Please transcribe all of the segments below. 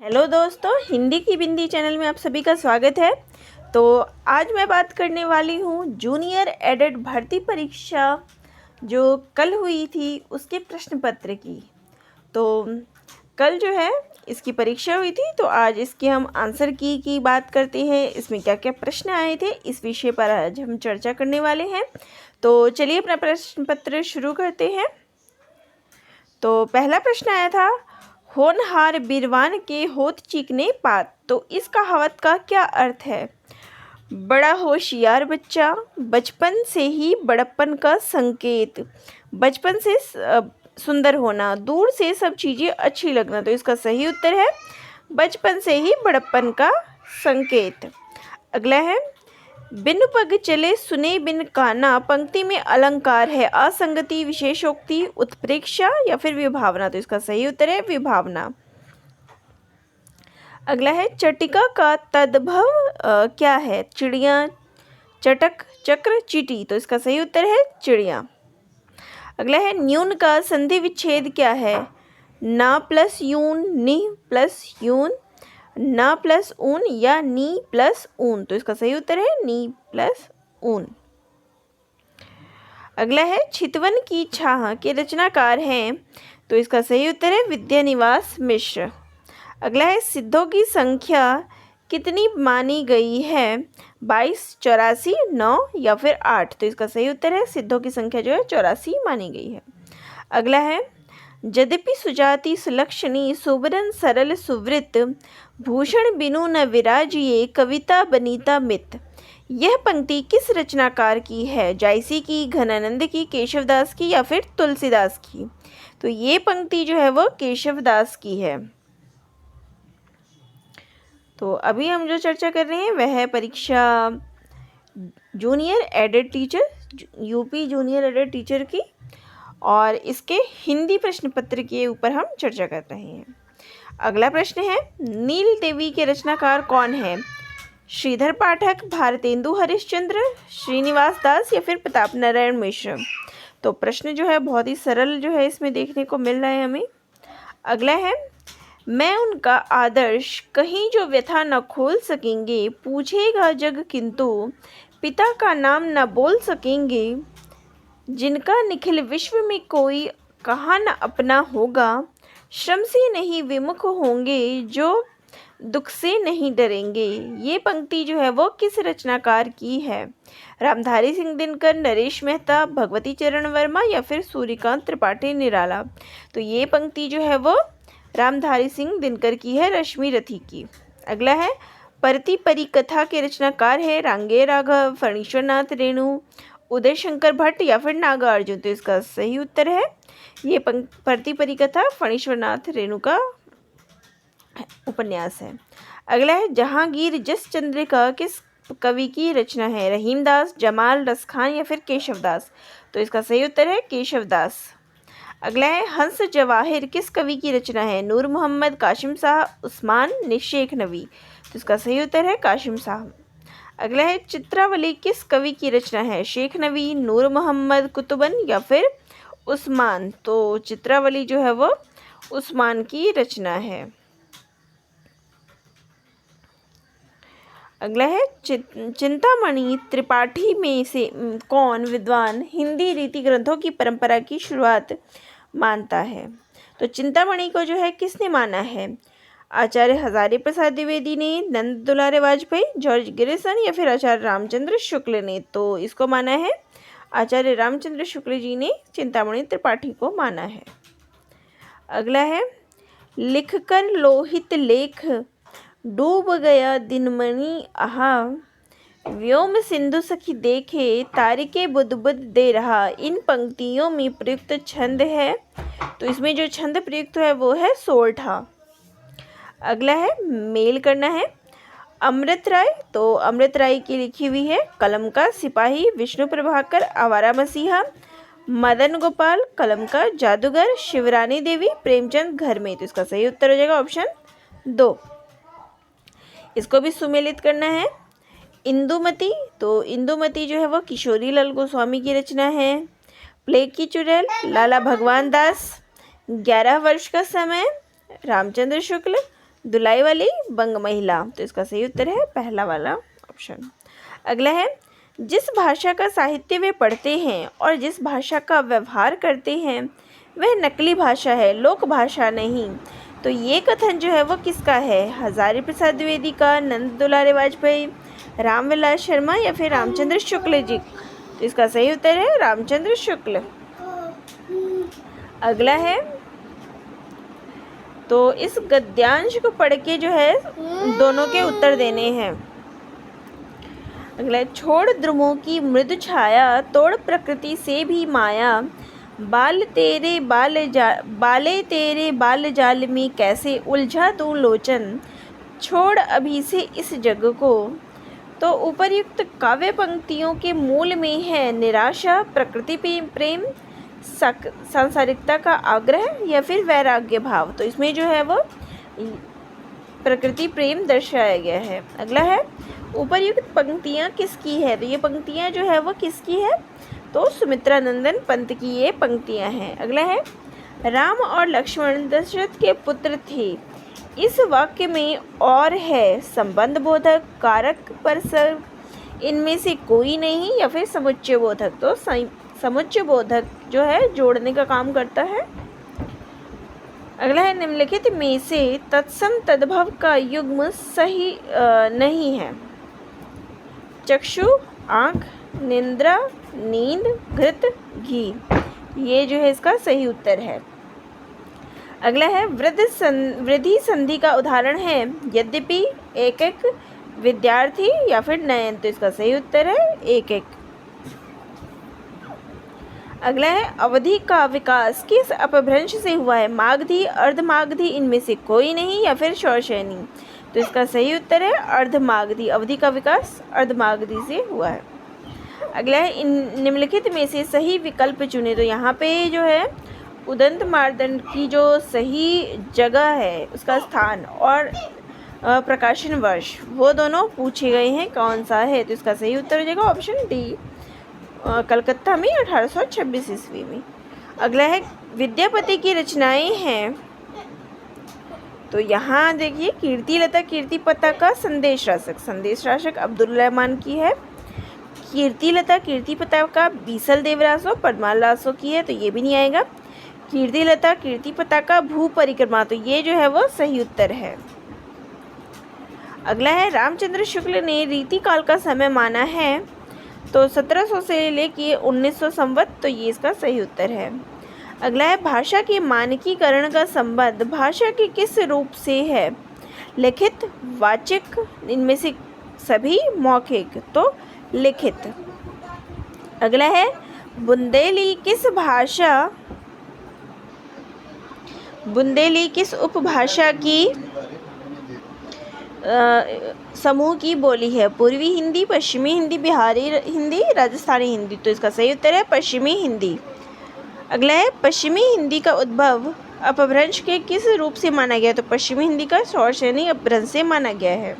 Hello दोस्तों, हिंदी की बिंदी channel में आप सभी का स्वागत है। तो आज मैं बात करने वाली हूँ जूनियर एडेड भर्ती परीक्षा जो कल हुई थी उसके प्रश्न पत्र की। तो कल जो है इसकी परीक्षा हुई थी, तो आज इसके हम आंसर की बात करते हैं। इसमें क्या क्या प्रश्न आए थे इस विषय पर आज हम चर्चा करने वाले हैं। तो चलिए अपना प्रश्न पत्र शुरू करते हैं। तो पहला प्रश्न आया था, होनहार बिरवान के होत चीकने पात। तो इस कहावत का क्या अर्थ है? बड़ा होशियार बच्चा, बचपन से ही बड़प्पन का संकेत। बचपन से सुंदर होना, दूर से सब चीज़ें अच्छी लगना। तो इसका सही उत्तर है बचपन से ही बड़प्पन का संकेत। अगला है, बिन पग चले सुने बिन काना। पंक्ति में अलंकार है, असंगति, विशेषोक्ति, उत्प्रेक्षा या फिर विभावना। तो इसका सही उत्तर है विभावना। अगला है, चटिका का तद्भव क्या है? चिड़िया, चटक, चक्र, चींटी। तो इसका सही उत्तर है चिड़िया। अगला है, न्यून का संधि विच्छेद क्या है? ना प्लस यून, नि प्लस यून, ना प्लस ऊन या नी प्लस ऊन। तो इसका सही उत्तर है नी प्लस ऊन। अगला है, चितवन की छाह के रचनाकार हैं। तो इसका सही उत्तर है विद्यानिवास मिश्र। अगला है, सिद्धों की संख्या कितनी मानी गई है? 22, 84, 9 या फिर 8। तो इसका सही उत्तर है सिद्धों की संख्या जो है 84 मानी गई है। अगला है, यद्यपि सुजाति सुलक्षणी सुबरन सरल सुवृत भूषण बिनु न विराजिए कविता बनीता मित। यह पंक्ति किस रचनाकार की है? जायसी की, घनानंद की, केशवदास की या फिर तुलसीदास की। तो ये पंक्ति जो है वो केशवदास की है। तो अभी हम जो चर्चा कर रहे हैं वह है परीक्षा junior added teacher, UP junior added teacher की, और इसके हिंदी प्रश्न पत्र के ऊपर हम चर्चा कर रहे हैं। अगला प्रश्न है, नील देवी के रचनाकार कौन है? श्रीधर पाठक, भारतेंदु हरिश्चंद्र, श्रीनिवास दास या फिर प्रताप नारायण मिश्र। तो प्रश्न जो है बहुत ही सरल जो है इसमें देखने को मिल रहा है हमें। अगला है, मैं उनका आदर्श कहीं जो व्यथा न खोल सकेंगे, पूछेगा जग किंतु पिता का नाम न बोल सकेंगे, जिनका निखिल विश्व में कोई कहाँ न अपना होगा, श्रम से नहीं विमुख होंगे जो दुख से नहीं डरेंगे। ये पंक्ति जो है वो किस रचनाकार की है? रामधारी सिंह दिनकर, नरेश मेहता, भगवती चरण वर्मा या फिर सूर्यकांत त्रिपाठी निराला। तो ये पंक्ति जो है वो रामधारी सिंह दिनकर की है, रश्मि रथी की। अगला है, परती परिकथा के रचनाकार है रांगे राघव, फणीश्वरनाथ रेणु, उदय शंकर भट्ट या फिर नागार्जुन। तो इसका सही उत्तर है ये परती परिकथा फणीश्वरनाथ रेणु का उपन्यास है। अगला है, जहांगीर जस चंद्रिका किस कवि की रचना है? रहीमदास, जमाल, रसखान या फिर केशवदास। तो इसका सही उत्तर है केशवदास। अगला है, हंस जवाहिर किस कवि की रचना है? नूर मोहम्मद, काशिम शाह, उस्मान, शेख नवी। तो इसका सही उत्तर है काशिम शाह। अगला है, चित्रावली किस कवि की रचना है? शेख नवी, नूर मोहम्मद, कुतुबन या फिर उस्मान। तो चित्रावली जो है वो उस्मान की रचना है। अगला है, चिंतामणि त्रिपाठी में से कौन विद्वान हिंदी रीति ग्रंथों की परंपरा की शुरुआत मानता है? तो चिंतामणि को जो है किसने माना है? आचार्य हजारी प्रसाद द्विवेदी ने, नंद दुलारे वाजपेयी, जॉर्ज गिरिसन या फिर आचार्य रामचंद्र शुक्ल ने। तो इसको माना है आचार्य रामचंद्र शुक्ल जी ने चिंतामणि त्रिपाठी को माना है। अगला है, लिखकर लोहित लेख डूब गया दिनमणि आहा, व्योम सिंधु सखी देखे तारिके बुद्ध बुद्ध दे रहा। इन पंक्तियों में प्रयुक्त छंद है। तो इसमें जो छंद प्रयुक्त है वो है सोरठा। अगला है, मेल करना है। अमृत राय, तो अमृत राय की लिखी हुई है कलम का सिपाही, विष्णु प्रभाकर, आवारा मसीहा, मदन गोपाल, कलम का जादूगर, शिवरानी देवी, प्रेमचंद घर में। तो इसका सही उत्तर हो जाएगा ऑप्शन 2। इसको भी सुमेलित करना है। इंदुमती, तो इंदुमती जो है वो किशोरी लाल गोस्वामी की रचना है। प्लेग की चुड़ैल, लाला भगवान दास, 11 वर्ष का समय, रामचंद्र शुक्ल, धुलाई वाली बंग महिला, तो इसका सही उत्तर है पहला वाला ऑप्शन। अगला है, जिस भाषा का साहित्य वे पढ़ते हैं और जिस भाषा का व्यवहार करते हैं वह नकली भाषा है, लोक भाषा नहीं। तो ये कथन जो है वो किसका है? हजारी प्रसाद द्विवेदी का, नंद दुलारे वाजपेयी, रामविलास शर्मा या फिर रामचंद्र शुक्ल जी? तो इसका सही उत्तर है रामचंद्र शुक्ल। अगला है, तो इस गद्यांश को पढ़ के जो है दोनों के उत्तर देने हैं। अगला, छोड़ ध्रुवों की मृदु छाया, तोड़ प्रकृति से भी माया, बाले तेरे बाल जाल में कैसे उलझा तू लोचन, छोड़ अभी से इस जग को। तो उपर्युक्त काव्य पंक्तियों के मूल में है निराशा, प्रकृति प्रेम, सांसारिकता का आग्रह या फिर वैराग्य भाव। तो इसमें जो है वो प्रकृति प्रेम दर्शाया गया है। अगला है, उपर्युक्त पंक्तियाँ किसकी है? तो ये पंक्तियाँ जो है वो किसकी है? तो सुमित्रा नंदन पंत की ये पंक्तियाँ हैं। अगला है, राम और लक्ष्मण दशरथ के पुत्र थे, इस वाक्य में और है संबंध बोधक, कारक, परसर्ग, इनमें से कोई नहीं या फिर समुच्चय बोधक। तो समुच्चय बोधक जो है जोड़ने का काम करता है। अगला है, निम्नलिखित में से तत्सम तद्भव का युग्म सही नहीं है। चक्षु, आँख, निंद्रा, नींद, घृत, घी, ये जो है इसका सही उत्तर है। अगला है, वृद्धि संधि का उदाहरण है यद्यपि, एक एक, विद्यार्थी या फिर नयन। तो इसका सही उत्तर है एक एक। अगला है, अवधि का विकास किस अपभ्रंश से हुआ है? मागधी, अर्धमागधी, इनमें से कोई नहीं या फिर शौशैनी। तो इसका सही उत्तर है अर्धमागधी। अवधि का विकास अर्धमागधी से हुआ है। अगला है, इन निम्नलिखित में से सही विकल्प चुने। तो यहाँ पे जो है उदंत मार्तंड की जो सही जगह है, उसका स्थान और प्रकाशन वर्ष, वो दोनों पूछे गए हैं, कौन सा है? तो इसका सही उत्तर हो जाएगा ऑप्शन डी, कलकत्ता में 1826 ईस्वी में। अगला है, विद्यापति की रचनाएं हैं। तो यहाँ देखिए, कीर्तिलता कीर्तिपता का संदेश राशक अब्दुल रहमान की है। कीर्तिलता कीर्तिपता का बीसल देवरासो पद्मालासो की है, तो ये भी नहीं आएगा। कीर्तिलता कीर्तिपता का भू परिक्रमा, तो ये जो है वो सही उत्तर है। अगला है, रामचंद्र शुक्ल ने रीति काल का समय माना है। तो 1700 से लेके 1900 संवत, तो ये इसका सही उत्तर है। अगला है, भाषा के मानकीकरण का संबंध भाषा के किस रूप से है? लिखित, वाचिक, इनमें से सभी, मौखिक। तो लिखित। अगला है, बुंदेली किस उपभाषा की समूह की बोली है? पूर्वी हिंदी, पश्चिमी हिंदी, बिहारी हिंदी, राजस्थानी हिंदी। तो इसका सही उत्तर है पश्चिमी हिंदी। अगला है, पश्चिमी हिंदी का उद्भव अपभ्रंश के किस रूप से माना गया? तो पश्चिमी हिंदी का शौशैनी अपभ्रंश से माना गया है।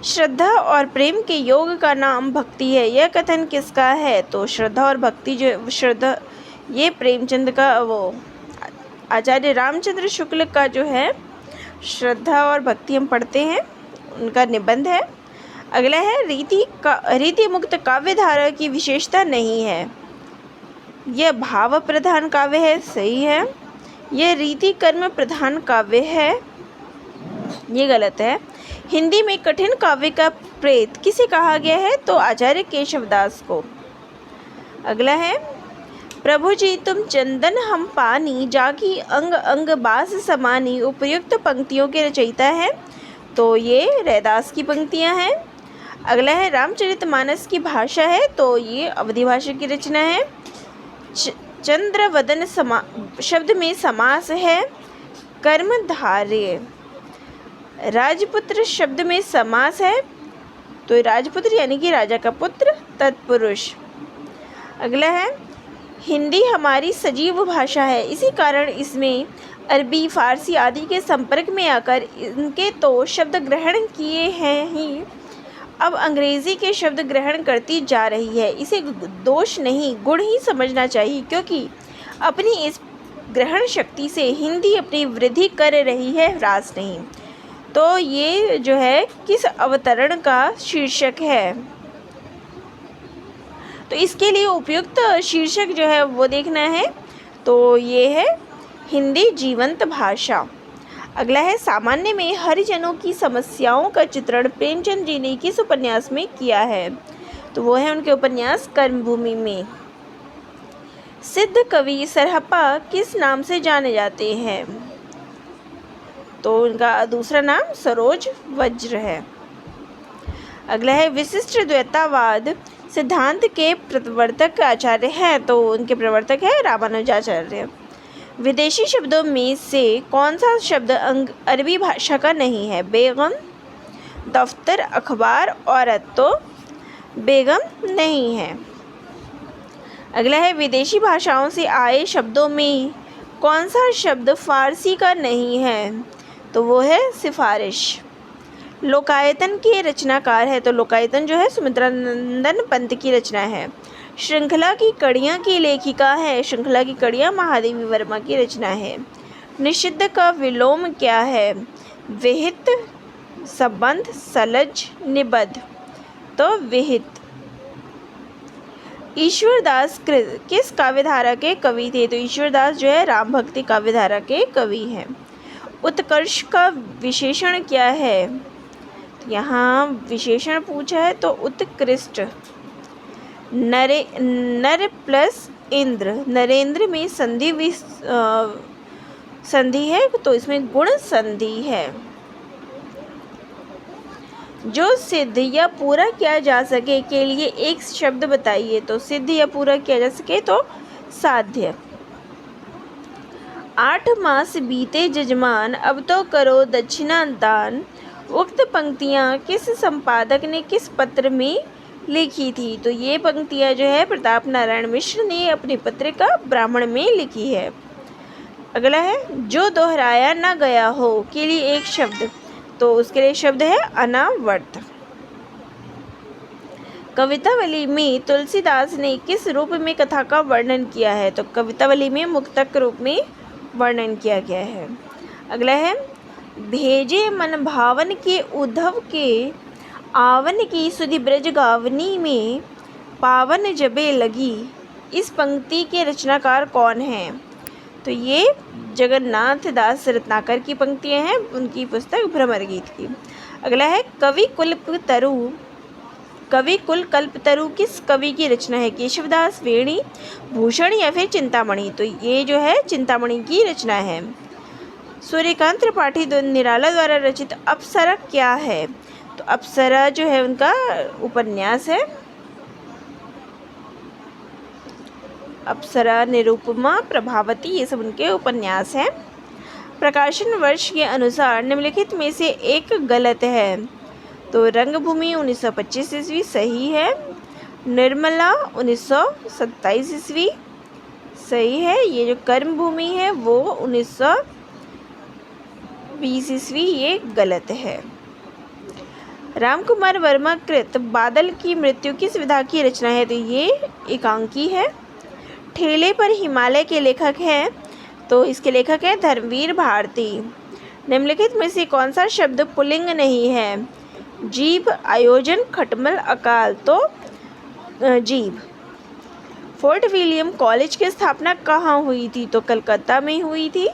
श्रद्धा और प्रेम के योग का नाम भक्ति है, यह कथन किसका है? तो श्रद्धा और भक्ति जो श्रद्धा, ये प्रेमचंद का, वो आचार्य रामचंद्र शुक्ल का जो है श्रद्धा और भक्ति हम पढ़ते हैं, उनका निबंध है। अगला है, रीति मुक्त काव्य धारा की विशेषता नहीं है, यह भाव प्रधान काव्य है, सही है। यह रीति कर्म प्रधान काव्य है, ये गलत है। हिंदी में कठिन काव्य का प्रेत किसे कहा गया है? तो आचार्य केशवदास को। अगला है, प्रभु जी तुम चंदन हम पानी, जाकी अंग अंग बास समानी, उपयुक्त पंक्तियों के रचयिता है। तो ये रैदास की पंक्तियां हैं। अगला है, रामचरितमानस की भाषा है, तो ये अवधि भाषा की रचना है। चंद्रवदन शब्द में समास है, कर्मधारय। राजपुत्र शब्द में समास है, तो राजपुत्र यानी कि राजा का पुत्र, तत्पुरुष। अगला है, हिंदी हमारी सजीव भाषा है, इसी कारण इसमें अरबी, फारसी आदि के संपर्क में आकर इनके तो शब्द ग्रहण किए हैं ही, अब अंग्रेज़ी के शब्द ग्रहण करती जा रही है। इसे दोष नहीं, गुण ही समझना चाहिए, क्योंकि अपनी इस ग्रहण शक्ति से हिंदी अपनी वृद्धि कर रही है, ह्रास नहीं। तो ये जो है किस अवतरण का शीर्षक है? तो इसके लिए उपयुक्त शीर्षक जो है वो देखना है। तो ये है हिंदी जीवंत भाषा। अगला है सामान्य में हरिजनों की समस्याओं का चित्रण प्रेमचंद जी ने किस उपन्यास में किया है? तो वो है उनके उपन्यास कर्मभूमि में। सिद्ध कवि सरहप्पा किस नाम से जाने जाते हैं? तो उनका दूसरा नाम सरोज वज्र है। अगला है विशिष्ट द्वैतवाद सिद्धांत के प्रवर्तक आचार्य हैं? तो उनके प्रवर्तक है रामानुजाचार्य। विदेशी शब्दों में से कौन सा शब्द अरबी भाषा का नहीं है? बेगम, दफ्तर, अखबार, औरत। तो बेगम नहीं है। अगला है विदेशी भाषाओं से आए शब्दों में कौन सा शब्द फारसी का नहीं है? तो वो है सिफारिश। लोकायतन के रचनाकार है? तो लोकायतन जो है सुमित्रानंदन पंत की रचना है। श्रृंखला की कड़ियाँ की लेखिका है? श्रृंखला की कड़ियाँ महादेवी वर्मा की रचना है। निषिद्ध का विलोम क्या है? विहित, संबंध, सलज, निबद्ध। तो विहित। ईश्वरदास किस काव्यधारा के कवि थे? तो ईश्वरदास जो है राम भक्ति काव्यधारा के कवि हैं। उत्कर्ष का विशेषण क्या है? तो यहाँ विशेषण पूछा है तो उत्कृष्ट। नर प्लस इंद्र, नरेंद्र में संधि है तो इसमें गुण संधि है। जो सिद्ध या पूरा किया जा सके के लिए एक शब्द बताइए? तो सिद्ध या पूरा किया जा सके तो साध्य। 8 मास बीते जजमान, अब तो करो दक्षिणा दान। उक्त पंक्तियाँ किस संपादक ने किस पत्र में लिखी थी? तो ये पंक्तियाँ जो है प्रताप नारायण मिश्र ने अपनी पत्रिका ब्राह्मण में लिखी है। अगला है जो दोहराया न गया हो के लिए एक शब्द। तो उसके लिए शब्द है अनावर्त। कवितावली में तुलसीदास ने किस रूप में कथा का वर्णन किया है? तो कवितावली में मुक्तक रूप में वर्णन किया गया है। अगला है भेजे मन भावन के उद्धव के आवन की सुधि ब्रज गावनी में पावन जबे लगी। इस पंक्ति के रचनाकार कौन हैं? तो ये जगन्नाथ दास रत्नाकर की पंक्तियां हैं, उनकी पुस्तक भ्रमर गीत की। अगला है कवि कुल कल्पतरु किस कवि की रचना है? केशवदास, वेणी भूषण या फिर चिंतामणि। तो ये जो है चिंतामणि की रचना है। सूर्यकांत त्रिपाठी निराला द्वारा रचित अप्सरा क्या है? तो अप्सरा जो है उनका उपन्यास है। अप्सरा, निरुपमा, प्रभावती ये सब उनके उपन्यास हैं। प्रकाशन वर्ष के अनुसार निम्नलिखित में से एक गलत है। तो रंगभूमि 1925 ईस्वी सही है। निर्मला 1927 ईस्वी सही है। ये जो कर्मभूमि है वो 1920 ईस्वी ये गलत है। रामकुमार वर्मा कृत बादल की मृत्यु किस विधा की रचना है? तो ये एकांकी है। ठेले पर हिमालय के लेखक हैं? तो इसके लेखक हैं धर्मवीर भारती। निम्नलिखित में से कौन सा शब्द पुल्लिंग नहीं है? जीभ, आयोजन, खटमल, अकाल। तो जीभ। फोर्ट विलियम कॉलेज की स्थापना कहाँ हुई थी? तो कलकत्ता में हुई थी,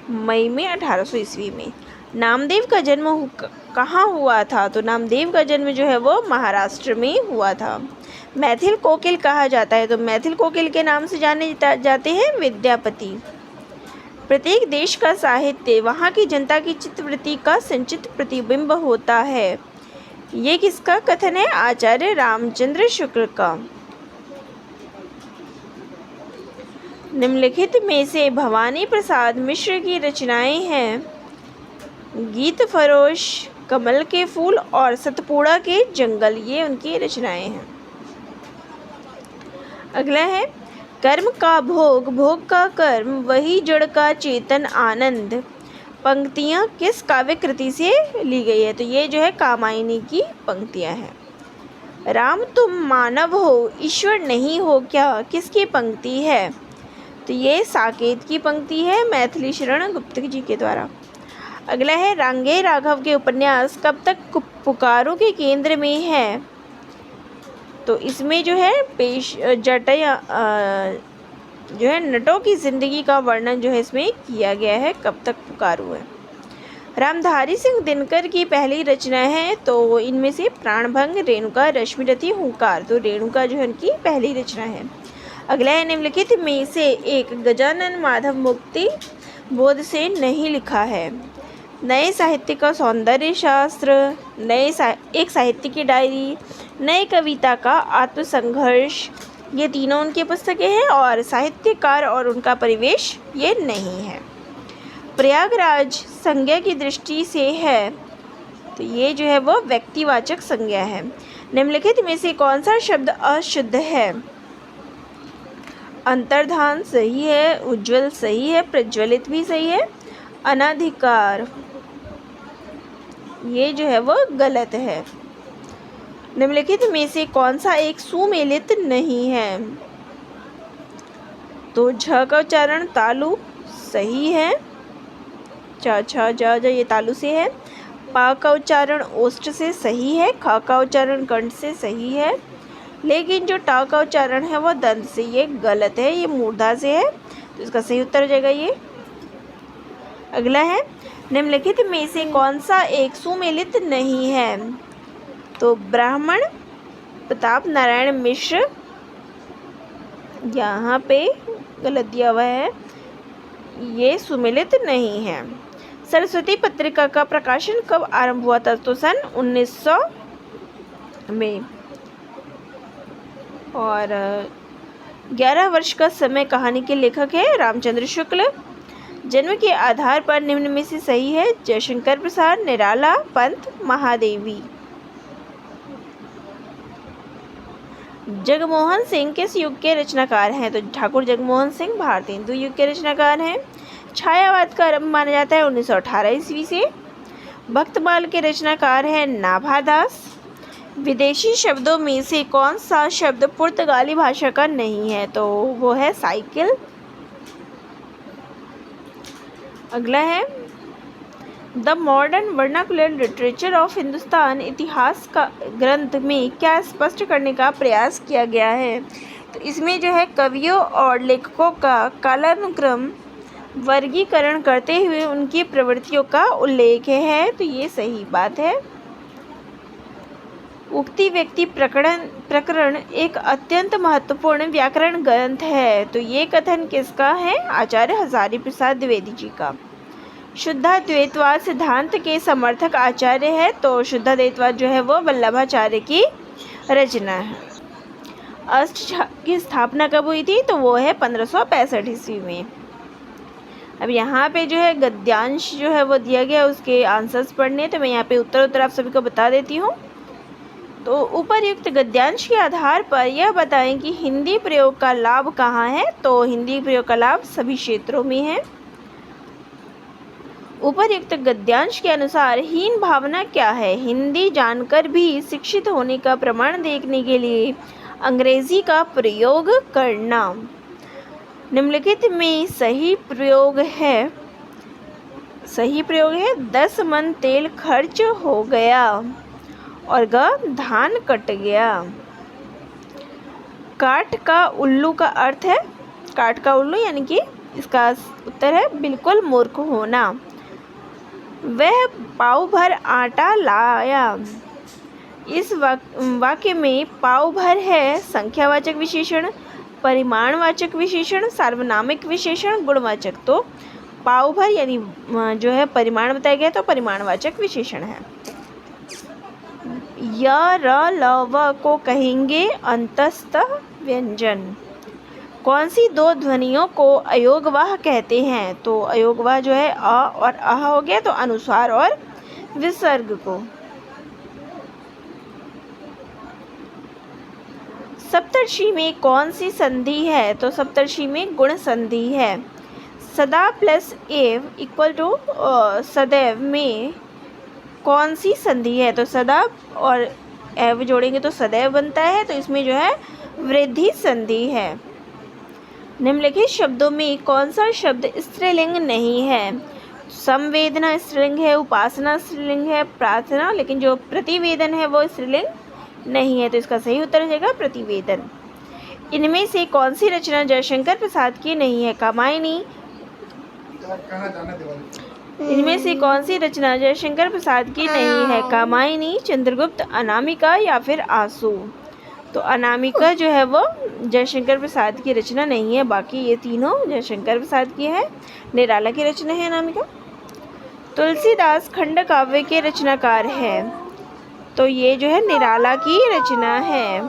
मई में 1800 ईस्वी में। नामदेव का जन्म कहाँ हुआ था? तो नामदेव का जन्म जो है वो महाराष्ट्र में हुआ था। मैथिल कोकिल कहा जाता है? तो मैथिल कोकिल के नाम से जाने जाते हैं विद्यापति। प्रत्येक देश का साहित्य वहाँ की जनता की चित्तवृत्ति का संचित प्रतिबिंब होता है। ये किसका कथन है? आचार्य रामचंद्र शुक्ल का। निम्नलिखित में से भवानी प्रसाद मिश्र की रचनाएं हैं गीत फरोश, कमल के फूल और सतपुड़ा के जंगल। ये उनकी रचनाएं हैं। अगला है कर्म का भोग, भोग का कर्म, वही जड़ का चेतन आनंद। पंक्तियाँ किस काव्य कृति से ली गई है? तो ये जो है कामायनी की पंक्तियाँ हैं। राम तुम मानव हो, ईश्वर नहीं हो क्या? किसकी पंक्ति है? तो ये साकेत की पंक्ति है मैथिली शरण गुप्त जी के द्वारा। अगला है रांगे राघव के उपन्यास कब तक पुकारों के केंद्र में है। तो इसमें जो है जटया जो है नटों की जिंदगी का वर्णन जो है इसमें किया गया है। कब तक पुकारो है। रामधारी सिंह दिनकर की पहली रचना है, तो इनमें से प्राणभंग, रेणुका, रश्मिरथी, हुंकार। तो रेणुका जो है उनकी पहली रचना है। अगला है निम्नलिखित में से एक गजानन माधव मुक्ति बोध से नहीं लिखा है। नए साहित्य का सौंदर्य शास्त्र, एक साहित्य की डायरी, नए कविता का आत्मसंघर्ष, ये तीनों उनकी पुस्तकें हैं। और साहित्यकार और उनका परिवेश ये नहीं है। प्रयागराज संज्ञा की दृष्टि से है, तो ये जो है वो व्यक्तिवाचक संज्ञा है। निम्नलिखित में से कौन सा शब्द अशुद्ध है। अंतर्धान सही है, उज्ज्वल सही है, प्रज्वलित भी सही है, अनाधिकार ये जो है वो गलत है। निम्नलिखित में से कौन सा एक सुमेलित नहीं है। तो झ का उच्चारण तालु सही है, चा छा जा जा ये तालु से है। पा का उच्चारण ओष्ठ से सही है, ख का उच्चारण कंठ से सही है, लेकिन जो टा का उच्चारण है वो दंत से, ये गलत है, ये मूर्धा से है। तो इसका सही उत्तर हो जाएगा ये। अगला है निम्नलिखित में से कौन सा एक सुमेलित नहीं है। तो ब्राह्मण प्रताप नारायण मिश्र यहाँ पे गलत दिया हुआ है, ये सुमेलित नहीं है। सरस्वती पत्रिका का प्रकाशन कब आरंभ हुआ था। तो सन 1900 में। और 11 वर्ष का समय कहानी के लेखक है रामचंद्र शुक्ल। जन्म के आधार पर निम्न में से सही है। जयशंकर प्रसाद, निराला, पंत, महादेवी। जगमोहन सिंह किस युग के रचनाकार हैं। तो ठाकुर जगमोहन सिंह भारतीय हिंदू युग के रचनाकार हैं। छायावाद का आरंभ माना जाता है 1918 ईस्वी से। भक्तमाल के रचनाकार हैं नाभादास। विदेशी शब्दों में से कौन सा शब्द पुर्तगाली भाषा का नहीं है। तो वो है साइकिल। अगला है the modern vernacular literature of Hindustan इतिहास का ग्रंथ में क्या स्पष्ट करने का प्रयास किया गया है। तो इसमें जो है कवियों और लेखकों का कालानुक्रम वर्गीकरण करते हुए उनकी प्रवृत्तियों का उल्लेख है। तो ये सही बात है। उक्ति व्यक्ति प्रकरण एक अत्यंत महत्वपूर्ण व्याकरण ग्रंथ है। तो ये कथन किसका है। आचार्य हजारी प्रसाद द्विवेदी जी का। शुद्धाद्वैतवाद सिद्धांत के समर्थक आचार्य है। तो शुद्धाद्वैतवाद जो है वो वल्लभाचार्य की रचना है। अष्ट की स्थापना कब हुई थी। तो वो है 1565 ईस्वी में। अब यहाँ पे जो है गद्यांश जो है वो दिया गया, उसके आंसर्स पढ़ने। तो मैं यहाँ पे उत्तर आप सभी को बता देती हूँ। तो उपर्युक्त गद्यांश के आधार पर यह बताएं कि हिंदी प्रयोग का लाभ कहाँ है। तो हिंदी प्रयोग का लाभ सभी क्षेत्रों में है। उपर्युक्त गद्यांश के अनुसार हीन भावना क्या है। हिंदी जानकर भी शिक्षित होने का प्रमाण देखने के लिए अंग्रेजी का प्रयोग करना। निम्नलिखित में सही प्रयोग है 10 मन तेल खर्च हो गया और धान कट गया। काट का उल्लू का अर्थ है, काट का उल्लू यानी कि इसका उत्तर है बिल्कुल मूर्ख होना। वह पाव भर आटा लाया। इस वाक्य में पाव भर है संख्यावाचक विशेषण, परिमाणवाचक विशेषण, सार्वनामिक विशेषण, गुणवाचक। तो पाव भर यानी जो है परिमाण बताया गया, तो परिमाणवाचक विशेषण है। य र ल व को कहेंगे अंतस्थ व्यंजन। कौन सी दो ध्वनियों को अयोगवाह कहते हैं। तो अयोगवाह जो है अ और अह हो गया, तो अनुस्वार और विसर्ग को। सप्तर्षि में कौन सी संधि है। तो सप्तर्षि में गुण संधि है। सदा प्लस एव इक्वल टू सदैव में कौन सी संधि है। तो सदा और एव जोड़ेंगे तो सदैव बनता है, तो इसमें जो है वृद्धि संधि है। निम्नलिखित शब्दों में कौन सा शब्द स्त्रीलिंग नहीं है? संवेदना स्त्रीलिंग है, उपासना स्त्रीलिंग है, प्रार्थना, लेकिन जो प्रतिवेदन है वो स्त्रीलिंग नहीं है, तो इसका सही उत्तर हो जाएगा प्रतिवेदन। इनमें से कौन सी रचना जयशंकर प्रसाद की नहीं है? कामायनी। इनमें से कौन सी रचना जयशंकर प्रसाद की नहीं है? कामायनी, चंद्रगुप्त, अनामिका या फिर आंसू। तो अनामिका जो है वो जयशंकर प्रसाद की रचना नहीं है, बाकी ये तीनों जयशंकर प्रसाद की है। निराला की रचना है अनामिका। तुलसीदास खंड काव्य के रचनाकार है, तो ये जो है निराला की रचना है।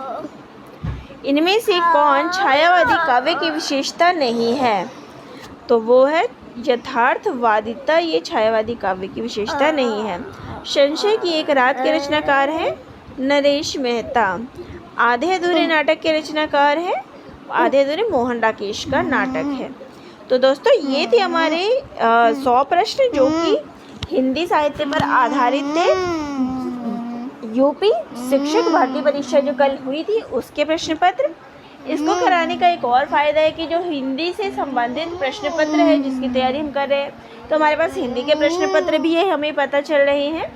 इनमें से कौन छायावादी काव्य की विशेषता नहीं है? तो वो है यथार्थवादिता, ये छायावादी काव्य की विशेषता नहीं है। संशय की एक रात के रचनाकार है नरेश मेहता। आधे अधूरे नाटक के रचनाकार है, आधे अधूरे मोहन राकेश का नाटक है। तो दोस्तों ये थे हमारे 100 प्रश्न जो कि हिंदी साहित्य पर आधारित थे। यूपी शिक्षक भर्ती परीक्षा जो कल हुई थी उसके प्रश्न पत्र। इसको कराने का एक और फ़ायदा है कि जो हिंदी से संबंधित प्रश्न पत्र है जिसकी तैयारी हम कर रहे हैं, तो हमारे पास हिंदी के प्रश्न पत्र भी है, हमें पता चल रहे हैं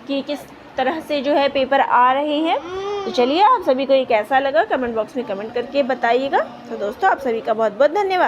कि किस तरह से जो है पेपर आ रहे हैं। तो चलिए, आप सभी को ये कैसा लगा कमेंट बॉक्स में कमेंट करके बताइएगा। तो दोस्तों आप सभी का बहुत बहुत धन्यवाद।